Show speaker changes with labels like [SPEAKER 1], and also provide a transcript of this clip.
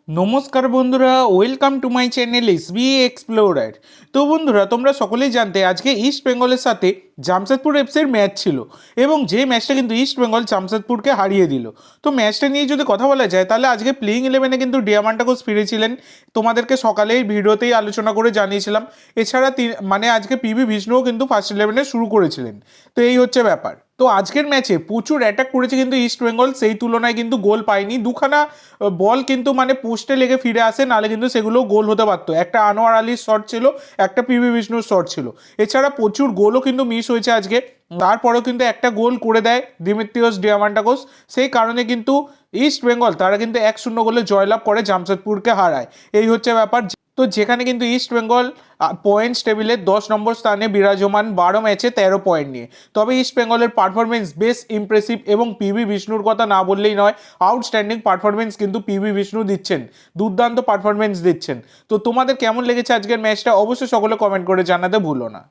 [SPEAKER 1] নমস্কার বন্ধুরা, welcome to my channel SB explorer. তো বন্ধুরা, তোমরা সকলেই জানতে আজকে ইস্ট বেঙ্গলের সাথে জামশেদপুর এফসির ম্যাচ ছিল এবং যে ম্যাচটা কিন্তু ইস্ট বেঙ্গল জামশেদপুরকে হারিয়ে দিল। তো ম্যাচটা নিয়ে যদি কথা বলা যায় তাহলে আজকে প্লেইং ইলেভেনে কিন্তু ডিয়ামান্টাকোস ফিরেছিলেন। তোমাদেরকে সকালেই ভিডিওতেই আলোচনা করে জানিয়েছিলাম। এছাড়া মানে আজকে পিভি বিষ্ণুও কিন্তু ফার্স্ট ইলেভেনে শুরু করেছিলেন। তো এই হচ্ছে ব্যাপার। তো আজকের ম্যাচে প্রচুর অ্যাটাক করেছে কিন্তু ইস্ট বেঙ্গল, সেই তুলনায় কিন্তু গোল পায়নি। দুখানা বল কিন্তু মানে পোস্টে লেগে ফিরে আসে, নাহলে কিন্তু সেগুলো গোল হতে পারতো। একটা আনোয়ার আলীর শট ছিল, একটা পিভি বিষ্ণুর শট ছিল। এছাড়া প্রচুর গোলও কিন্তু মিস হয়েছে আজকে। তারপরেও কিন্তু একটা গোল করে দেয় দিমিত্রিয়স ডিয়ামান্টাকোস। সেই কারণে কিন্তু ইস্ট বেঙ্গল তারা কিন্তু 1-0 গোলে জয়লাভ করে, জামশেদপুরকে হারায়। এই হচ্ছে ব্যাপার। তো যেখানে কিন্তু ইস্ট বেঙ্গল পয়েন্টস টেবিলে 10 নম্বর স্থানে বিরাজমান, 12 ম্যাচে 13 পয়েন্ট নিয়ে। তবে ইস্ট বেঙ্গলের পারফরমেন্স বেশ ইমপ্রেসিভ এবং পিভি বিষ্ণুর কথা না বললেই নয়। আউটস্ট্যান্ডিং পারফরমেন্স কিন্তু পিভি বিষ্ণু দিচ্ছেন, দুর্দান্ত পারফরমেন্স দিচ্ছেন। তো তোমাদের কেমন লেগেছে আজকের ম্যাচটা অবশ্যই সকলে কমেন্ট করে জানাতে ভুলো না।